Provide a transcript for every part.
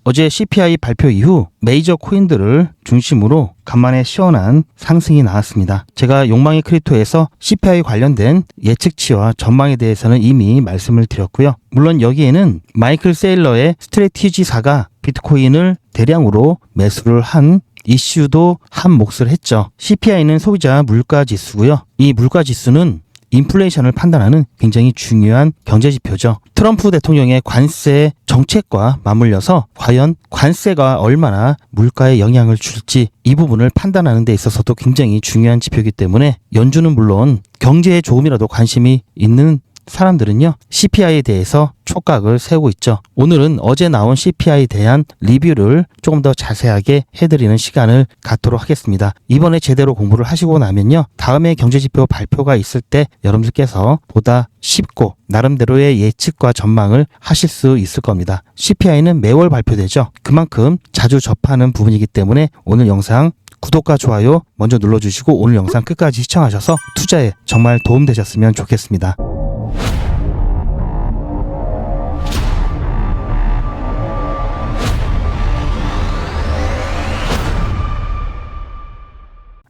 어제 CPI 발표 이후 메이저 코인들을 중심으로 간만에 시원한 상승이 나왔습니다. 제가 욕망의 크립토에서 CPI 관련된 예측치와 전망에 대해서는 이미 말씀을 드렸고요. 물론 여기에는 마이클 세일러의 스트래티지사가 비트코인을 대량으로 매수를 한 이슈도 한 몫을 했죠. CPI는 소비자 물가지수고요. 이 물가지수는 인플레이션을 판단하는 굉장히 중요한 경제지표죠. 트럼프 대통령의 관세 정책과 맞물려서 과연 관세가 얼마나 물가에 영향을 줄지 이 부분을 판단하는 데 있어서도 굉장히 중요한 지표이기 때문에 연준은 물론 경제에 조금이라도 관심이 있는 사람들은요, CPI에 대해서 촉각을 세우고 있죠. 오늘은 어제 나온 CPI에 대한 리뷰를 조금 더 자세하게 해드리는 시간을 갖도록 하겠습니다. 이번에 제대로 공부를 하시고 나면요, 다음에 경제지표 발표가 있을 때 여러분들께서 보다 쉽고 나름대로의 예측과 전망을 하실 수 있을 겁니다. CPI는 매월 발표되죠. 그만큼 자주 접하는 부분이기 때문에 오늘 영상 구독과 좋아요 먼저 눌러주시고 오늘 영상 끝까지 시청하셔서 투자에 정말 도움되셨으면 좋겠습니다.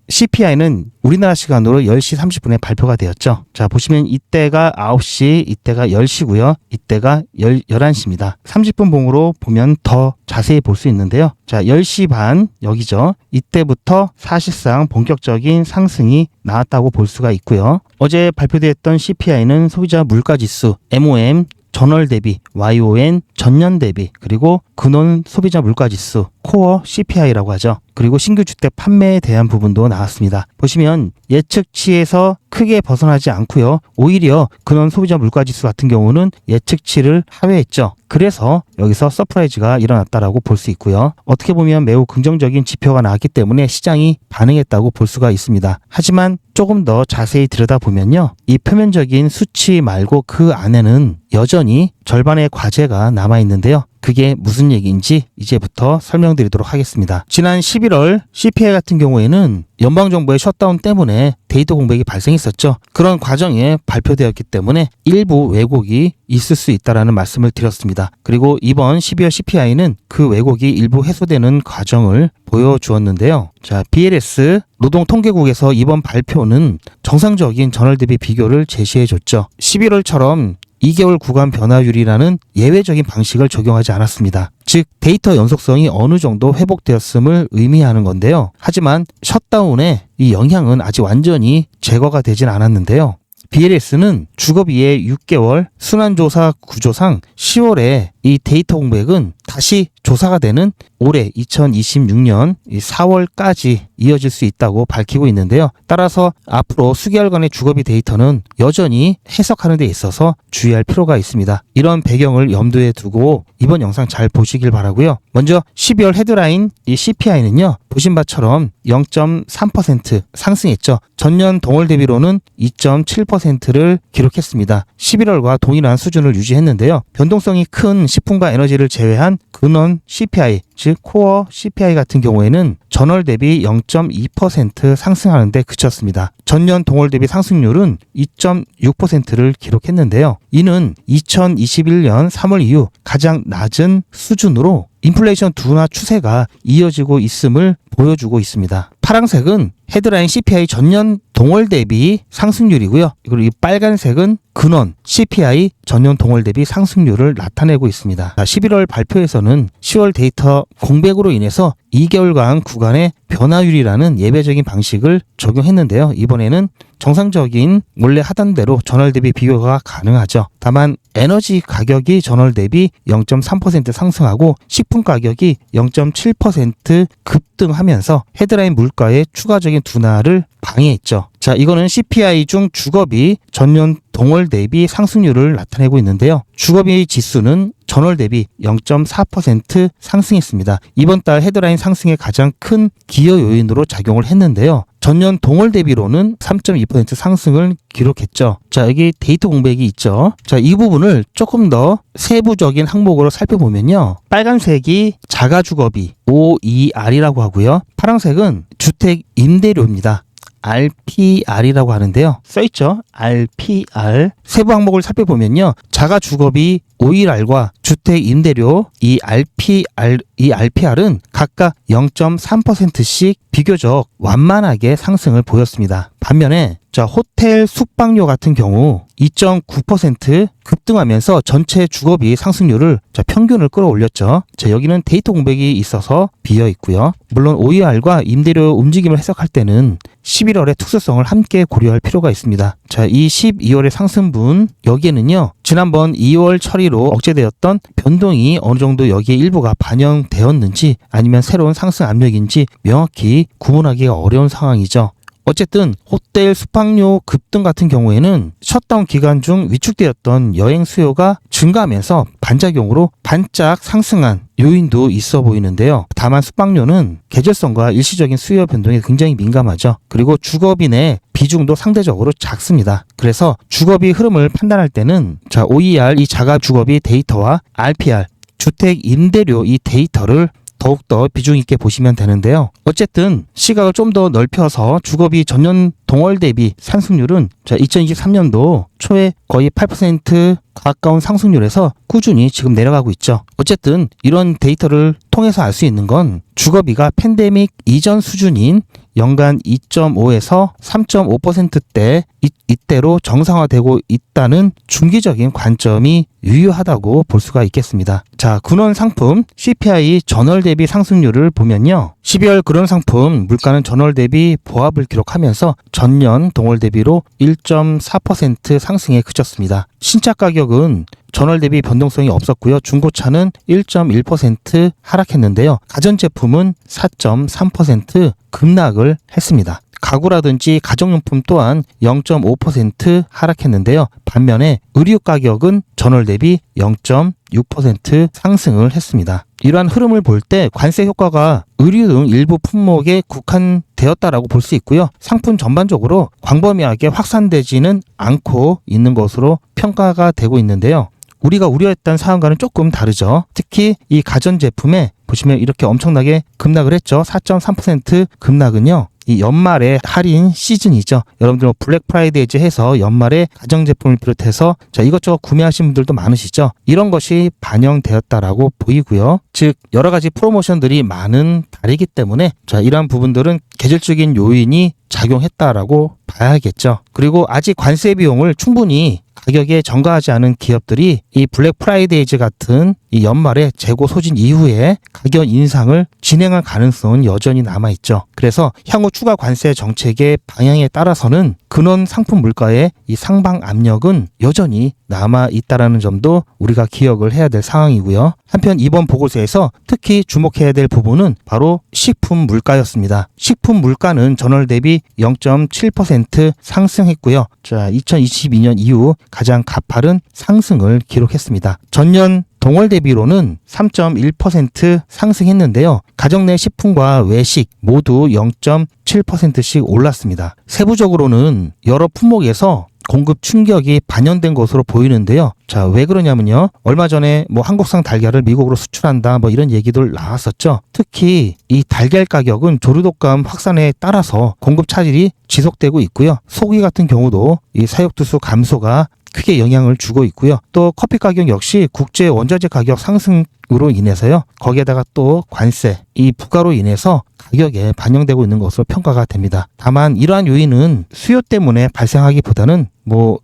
CPI는 우리나라 시간으로 10시 30분에 발표가 되었죠. 자, 보시면 이때가 9시, 이때가 10시고요. 이때가 11시입니다. 30분 봉으로 보면 더 자세히 볼 수 있는데요. 자, 10시 반 여기죠. 이때부터 사실상 본격적인 상승이 나왔다고 볼 수가 있고요. 어제 발표됐던 CPI는 소비자 물가지수, MOM, 전월 대비, YON, 전년 대비, 그리고 근원 소비자 물가지수, 코어 CPI라고 하죠. 그리고 신규 주택 판매에 대한 부분도 나왔습니다. 보시면 예측치에서 크게 벗어나지 않고요. 오히려 근원 소비자 물가지수 같은 경우는 예측치를 하회했죠. 그래서 여기서 서프라이즈가 일어났다라고 볼 수 있고요. 어떻게 보면 매우 긍정적인 지표가 나왔기 때문에 시장이 반응했다고 볼 수가 있습니다. 하지만 조금 더 자세히 들여다보면요, 이 표면적인 수치 말고 그 안에는 여전히 절반의 과제가 남아있는데요. 그게 무슨 얘기인지 이제부터 설명드리도록 하겠습니다. 지난 11월 CPI 같은 경우에는 연방정부의 셧다운 때문에 데이터 공백이 발생했었죠. 그런 과정에 발표되었기 때문에 일부 왜곡이 있을 수 있다라는 말씀을 드렸습니다. 그리고 이번 12월 CPI는 그 왜곡이 일부 해소되는 과정을 보여주었는데요. 자, BLS 노동통계국에서 이번 발표는 정상적인 전월 대비 비교를 제시해줬죠. 11월처럼 2개월 구간 변화율이라는 예외적인 방식을 적용하지 않았습니다. 즉 데이터 연속성이 어느 정도 회복되었음을 의미하는 건데요. 하지만 셧다운의 이 영향은 아직 완전히 제거가 되진 않았는데요. BLS는 주거비의 6개월 순환조사 구조상 10월에 이 데이터 공백은 다시 조사가 되는 올해 2026년 4월까지 이어질 수 있다고 밝히고 있는데요. 따라서 앞으로 수개월간의 주거비 데이터는 여전히 해석하는 데 있어서 주의할 필요가 있습니다. 이런 배경을 염두에 두고 이번 영상 잘 보시길 바라고요. 먼저 12월 헤드라인 이 CPI는요, 보신 바처럼 0.3% 상승했죠. 전년 동월 대비로는 2.7%를 기록했습니다. 11월과 동일한 수준을 유지했는데요. 변동성이 큰 식품과 에너지를 제외한 근원 CPI, 즉 코어 CPI 같은 경우에는 전월 대비 0.2% 상승하는 데 그쳤습니다. 전년 동월 대비 상승률은 2.6%를 기록했는데요. 이는 2021년 3월 이후 가장 낮은 수준으로 인플레이션 둔화 추세가 이어지고 있음을 보여주고 있습니다. 파란색은 헤드라인 CPI 전년 동월 대비 상승률이고요. 그리고 이 빨간색은 근원 CPI 전년 동월 대비 상승률을 나타내고 있습니다. 11월 발표에서는 10월 데이터 공백으로 인해서 2개월간 구간의 변화율이라는 예외적인 방식을 적용했는데요. 이번에는 정상적인 원래 하던 대로 전월 대비 비교가 가능하죠. 다만 에너지 가격이 전월 대비 0.3% 상승하고 식품 가격이 0.7% 급등하면서 헤드라인 물가의 추가적인 둔화를 방해했죠. 자, 이거는 CPI 중 주거비 전년 동월 대비 상승률을 나타내고 있는데요. 주거비 지수는 전월 대비 0.4% 상승했습니다. 이번 달 헤드라인 상승의 가장 큰 기여 요인으로 작용을 했는데요. 전년 동월 대비로는 3.2% 상승을 기록했죠. 자, 여기 데이터 공백이 있죠. 자, 이 부분을 조금 더 세부적인 항목으로 살펴보면요. 빨간색이 자가주거비 OER이라고 하고요. 파란색은 주택 임대료입니다. RPR이라고 하는데요. 써있죠. RPR. 세부 항목을 살펴보면요. 자가 주거비, OER과 주택 임대료, 이 RPR은 각각 0.3%씩 비교적 완만하게 상승을 보였습니다. 반면에 호텔 숙박료 같은 경우 2.9% 급등하면서 전체 주거비 상승률을 평균을 끌어올렸죠. 여기는 데이터 공백이 있어서 비어 있고요. 물론 OER과 임대료 움직임을 해석할 때는 11월의 특수성을 함께 고려할 필요가 있습니다. 이 12월의 상승분, 여기에는요, 지난번 2월 처리로 억제되었던 변동이 어느 정도 여기에 일부가 반영되었는지 아니면 새로운 상승 압력인지 명확히 구분하기가 어려운 상황이죠. 어쨌든 호텔 숙박료 급등 같은 경우에는 셧다운 기간 중 위축되었던 여행 수요가 증가하면서 반작용으로 반짝 상승한 요인도 있어 보이는데요. 다만 숙박료는 계절성과 일시적인 수요 변동에 굉장히 민감하죠. 그리고 주거비 내 비중도 상대적으로 작습니다. 그래서 주거비 흐름을 판단할 때는 OER 이 자가 주거비 데이터와 RPR 주택 임대료 이 데이터를 더욱더 비중 있게 보시면 되는데요. 어쨌든 시각을 좀 더 넓혀서 주거비 전년 동월 대비 상승률은 2023년도 초에 거의 8% 가까운 상승률에서 꾸준히 지금 내려가고 있죠. 어쨌든 이런 데이터를 통해서 알 수 있는 건 주거비가 팬데믹 이전 수준인 연간 2.5에서 3.5%대 이때로 정상화되고 있다는 중기적인 관점이 유효하다고 볼 수가 있겠습니다. 근원 상품 CPI 전월 대비 상승률을 보면요. 12월 근원 상품 물가는 전월 대비 보합을 기록하면서 전년 동월 대비로 1.4% 상승에 그쳤습니다. 신차 가격은 전월 대비 변동성이 없었고요. 중고차는 1.1% 하락했는데요. 가전제품은 4.3% 급락을 했습니다. 가구라든지 가정용품 또한 0.5% 하락했는데요. 반면에 의류 가격은 전월 대비 0.6% 상승을 했습니다. 이러한 흐름을 볼 때 관세 효과가 의류 등 일부 품목에 국한되었다라고 볼 수 있고요. 상품 전반적으로 광범위하게 확산되지는 않고 있는 것으로 평가가 되고 있는데요. 우리가 우려했던 사항과는 조금 다르죠. 특히 이 가전제품에 보시면 이렇게 엄청나게 급락을 했죠. 4.3% 급락은요. 이 연말의 할인 시즌이죠. 여러분들 블랙 프라이데이즈 해서 연말에 가전제품을 비롯해서 이것저것 구매하신 분들도 많으시죠. 이런 것이 반영되었다라고 보이고요. 즉 여러 가지 프로모션들이 많은 달이기 때문에 이러한 부분들은 계절적인 요인이 작용했다라고 봐야겠죠. 그리고 아직 관세 비용을 충분히 가격에 전가하지 않은 기업들이 이 블랙 프라이데이즈 같은 이 연말에 재고 소진 이후에 가격 인상을 진행할 가능성은 여전히 남아있죠. 그래서 향후 추가 관세 정책의 방향에 따라서는 근원 상품 물가의 이 상방 압력은 여전히 남아있다라는 점도 우리가 기억을 해야 될 상황이고요. 한편 이번 보고서에서 특히 주목해야 될 부분은 바로 식품 물가였습니다. 식품 물가는 전월 대비 0.7% 상승했고요. 2022년 이후 가장 가파른 상승을 기록했습니다. 전년 동월 대비로는 3.1% 상승했는데요. 가정 내 식품과 외식 모두 0.7%씩 올랐습니다. 세부적으로는 여러 품목에서 공급 충격이 반영된 것으로 보이는데요. 왜 그러냐면요. 얼마 전에 한국산 달걀을 미국으로 수출한다 이런 얘기들 나왔었죠. 특히 이 달걀 가격은 조류독감 확산에 따라서 공급 차질이 지속되고 있고요. 소고기 같은 경우도 이 사육투수 감소가 크게 영향을 주고 있고요. 또 커피 가격 역시 국제 원자재 가격 상승으로 인해서요. 거기에다가 또 관세, 이 부가로 인해서 가격에 반영되고 있는 것으로 평가가 됩니다. 다만 이러한 요인은 수요 때문에 발생하기보다는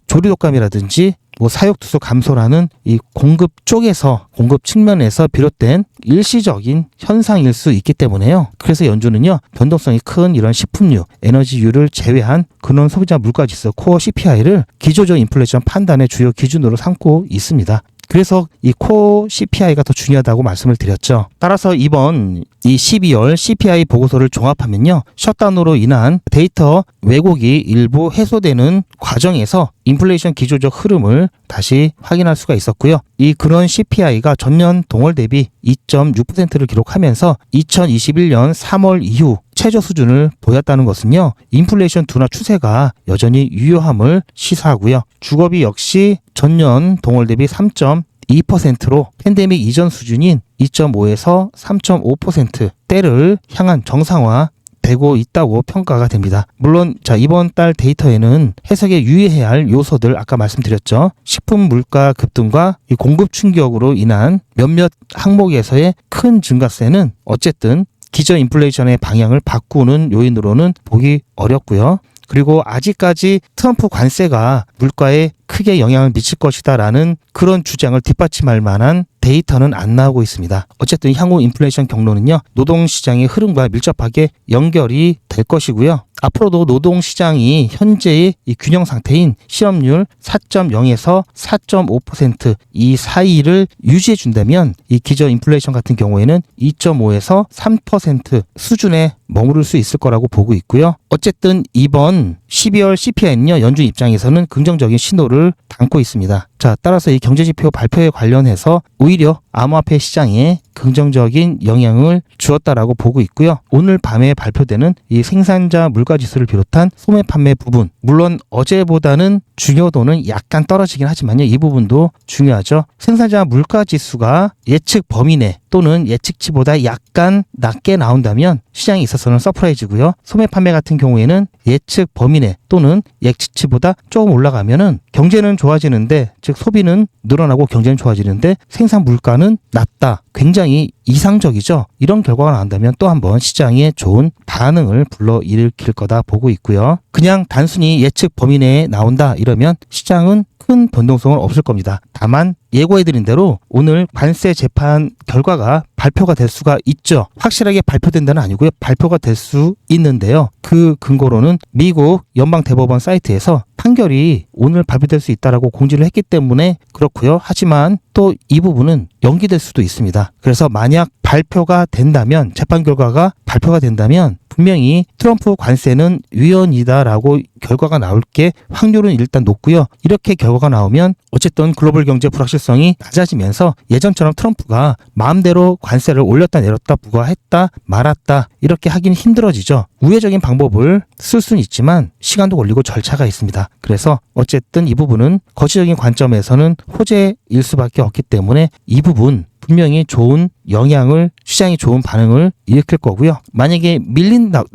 조류독감이라든지 사육투수 감소라는 이 공급 쪽에서 공급 측면에서 비롯된 일시적인 현상일 수 있기 때문에요. 그래서 연준은요. 변동성이 큰 이런 식품류, 에너지유를 제외한 근원 소비자 물가지수 코어 CPI를 기조적 인플레이션 판단의 주요 기준으로 삼고 있습니다. 그래서 이 코어 CPI가 더 중요하다고 말씀을 드렸죠. 따라서 이번 이 12월 CPI 보고서를 종합하면요. 셧다운으로 인한 데이터 왜곡이 일부 해소되는 과정에서 인플레이션 기조적 흐름을 다시 확인할 수가 있었고요. 이 근원 CPI가 전년 동월 대비 2.6%를 기록하면서 2021년 3월 이후 최저 수준을 보였다는 것은요. 인플레이션 둔화 추세가 여전히 유효함을 시사하고요. 주거비 역시 전년 동월 대비 3.2%로 팬데믹 이전 수준인 2.5에서 3.5%대를 향한 정상화 되고 있다고 평가가 됩니다. 물론 자, 이번 달 데이터에는 해석에 유의해야 할 요소들 아까 말씀드렸죠. 식품 물가 급등과 이 공급 충격으로 인한 몇몇 항목에서의 큰 증가세는 어쨌든 기저 인플레이션의 방향을 바꾸는 요인으로는 보기 어렵고요. 그리고 아직까지 트럼프 관세가 물가에 크게 영향을 미칠 것이다라는 그런 주장을 뒷받침할 만한 데이터는 안 나오고 있습니다. 어쨌든 향후 인플레이션 경로는요, 노동시장의 흐름과 밀접하게 연결이 될 것이고요. 앞으로도 노동시장이 현재의 이 균형 상태인 실업률 4.0에서 4.5% 이 사이를 유지해 준다면 이 기저 인플레이션 같은 경우에는 2.5에서 3% 수준에 머무를 수 있을 거라고 보고 있고요. 어쨌든 이번 12월 CPI는요, 연준 입장에서는 긍정적인 신호를 담고 있습니다. 자, 따라서 이 경제지표 발표에 관련해서 오히려 암호화폐 시장에 긍정적인 영향을 주었다라고 보고 있고요. 오늘 밤에 발표되는 이 생산자 물가지수를 비롯한 소매 판매 부분, 물론 어제보다는 중요도는 약간 떨어지긴 하지만요, 이 부분도 중요하죠. 생산자 물가지수가 예측 범위 내 또는 예측치보다 약간 낮게 나온다면 시장에 있어서는 서프라이즈고요. 소매 판매 같은 경우에는 예측 범위 내 또는 예측치보다 조금 올라가면은 경제는 좋아지는데, 즉 소비는 늘어나고 경제는 좋아지는데 생산 물가는 낮다. 굉장히 이상적이죠. 이런 결과가 나온다면 또 한번 시장에 좋은 반응을 불러일으킬 거다 보고 있고요. 그냥 단순히 예측 범위 내에 나온다 이러면 시장은 큰 변동성은 없을 겁니다. 다만 예고해드린 대로 오늘 관세 재판 결과가 발표가 될 수가 있죠. 확실하게 발표된다는 아니고요. 발표가 될 수 있는데요. 그 근거로는 미국 연방대법원 사이트에서 판결이 오늘 발표될 수 있다라고 공지를 했기 때문에 그렇고요. 하지만 또 이 부분은 연기될 수도 있습니다. 그래서 만약 발표가 된다면, 재판 결과가 발표가 된다면 분명히 트럼프 관세는 위헌이다라고 결과가 나올 게 확률은 일단 높고요. 이렇게 결과가 나오면 어쨌든 글로벌 경제 불확실성이 낮아지면서 예전처럼 트럼프가 마음대로 관세를 올렸다 내렸다 부과했다 말았다 이렇게 하긴 힘들어지죠. 우회적인 방법을 쓸 수는 있지만 시간도 걸리고 절차가 있습니다. 그래서 어쨌든 이 부분은 거시적인 관점에서는 호재일 수밖에 없기 때문에 이 부분 분명히 좋은 영향을, 시장이 좋은 반응을 일으킬 거고요. 만약에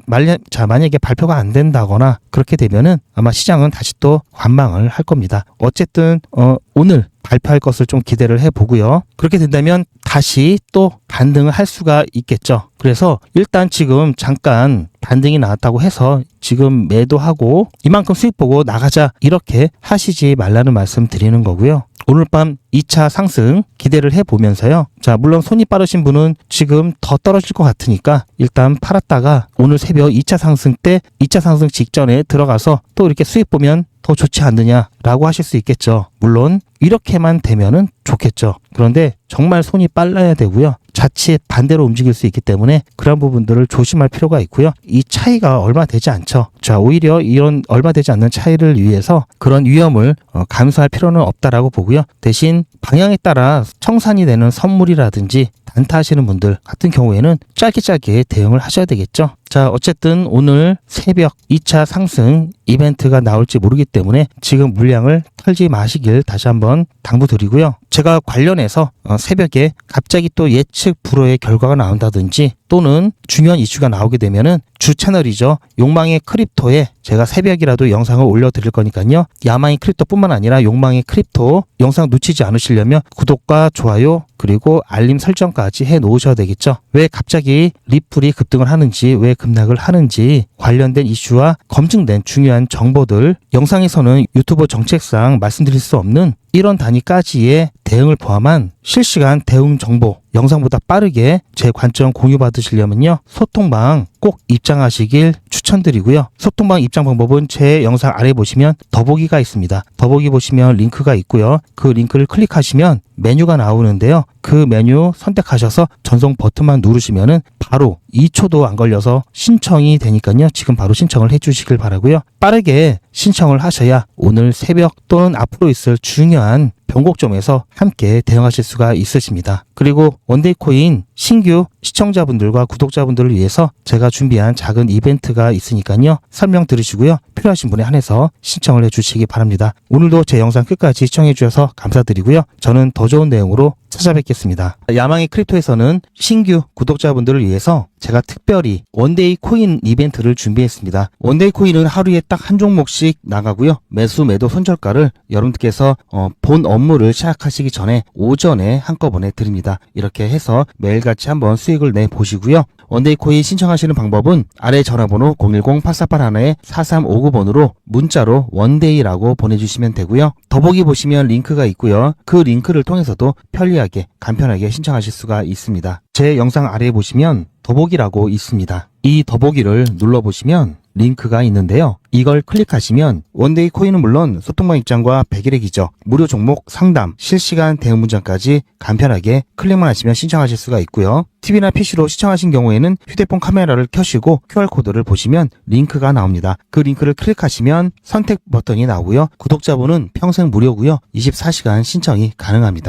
만약에 발표가 안 된다거나 그렇게 되면은 아마 시장은 다시 또 관망을 할 겁니다. 어쨌든 오늘 발표할 것을 좀 기대를 해보고요. 그렇게 된다면 다시 또 반등을 할 수가 있겠죠. 그래서 일단 지금 잠깐 반등이 나왔다고 해서 지금 매도하고 이만큼 수익 보고 나가자 이렇게 하시지 말라는 말씀 드리는 거고요. 오늘 밤 2차 상승 기대를 해보면서요. 자, 물론 손이 빠르신 분은 지금 더 떨어질 것 같으니까 일단 팔았다가 오늘 새벽 2차 상승 때 2차 상승 직전에 들어가서 또 이렇게 수익 보면 더 좋지 않느냐라고 하실 수 있겠죠. 물론 이렇게만 되면은 좋겠죠. 그런데 정말 손이 빨라야 되고요. 자칫 반대로 움직일 수 있기 때문에 그런 부분들을 조심할 필요가 있고요. 이 차이가 얼마 되지 않죠. 자, 오히려 이런 얼마 되지 않는 차이를 위해서 그런 위험을 감수할 필요는 없다라고 보고요. 대신 방향에 따라 청산이 되는 선물이라든지 단타하시는 분들 같은 경우에는 짧게 대응을 하셔야 되겠죠. 자, 어쨌든 오늘 새벽 2차 상승 이벤트가 나올지 모르기 때문에 지금 물량을 털지 마시길 다시 한번 당부드리고요. 제가 관련해서 새벽에 갑자기 또 예측 불허의 결과가 나온다든지 또는 중요한 이슈가 나오게 되면은 주 채널이죠. 욕망의 크립토에 제가 새벽이라도 영상을 올려드릴 거니까요. 야망의 크립토뿐만 아니라 욕망의 크립토 영상 놓치지 않으시려면 구독과 좋아요 그리고 알림 설정까지 해 놓으셔야 되겠죠. 왜 갑자기 리플이 급등을 하는지, 왜 급락을 하는지 관련된 이슈와 검증된 중요한 정보들, 영상에서는 유튜버 정책상 말씀드릴 수 없는 이런 단위까지의 대응을 포함한 실시간 대응 정보, 영상보다 빠르게 제 관점 공유받으시려면요. 소통방 꼭 입장하시길 추천드리고요. 소통방 입장 방법은 제 영상 아래 보시면 더보기가 있습니다. 더보기 보시면 링크가 있고요. 그 링크를 클릭하시면 메뉴가 나오는데요. 그 메뉴 선택하셔서 전송 버튼만 누르시면은 바로 2초도 안 걸려서 신청이 되니까요. 지금 바로 신청을 해주시길 바라고요. 빠르게 신청을 하셔야 오늘 새벽 또는 앞으로 있을 중요한 변곡점에서 함께 대응하실 수가 있으십니다. 그리고 원데이코인 신규 시청자분들과 구독자분들을 위해서 제가 준비한 작은 이벤트가 있으니까요. 설명 들으시고요. 필요하신 분에 한해서 신청을 해주시기 바랍니다. 오늘도 제 영상 끝까지 시청해 주셔서 감사드리고요. 저는 더 좋은 내용으로 찾아뵙겠습니다. 야망의 크립토에서는 신규 구독자분들을 위해서 제가 특별히 원데이 코인 이벤트를 준비했습니다. 원데이 코인은 하루에 딱 한 종목씩 나가고요. 매수 매도 손절가를 여러분들께서 본 업무를 시작하시기 전에 오전에 한꺼번에 드립니다. 이렇게 해서 매일같이 한번 수익을 내보시고요. 원데이 코인 신청하시는 방법은 아래 전화번호 010-8481-4359번으로 문자로 원데이라고 보내주시면 되고요. 더보기 보시면 링크가 있고요. 그 링크를 통해서도 편리하게 간편하게 신청하실 수가 있습니다. 제 영상 아래에 보시면 더보기라고 있습니다. 이 더보기를 눌러보시면 링크가 있는데요. 이걸 클릭하시면 원데이 코인은 물론 소통방 입장과 100일의 기적, 무료 종목 상담, 실시간 대응 문장까지 간편하게 클릭만 하시면 신청하실 수가 있고요. TV나 PC로 시청하신 경우에는 휴대폰 카메라를 켜시고 QR코드를 보시면 링크가 나옵니다. 그 링크를 클릭하시면 선택 버튼이 나오고요. 구독자분은 평생 무료고요. 24시간 신청이 가능합니다.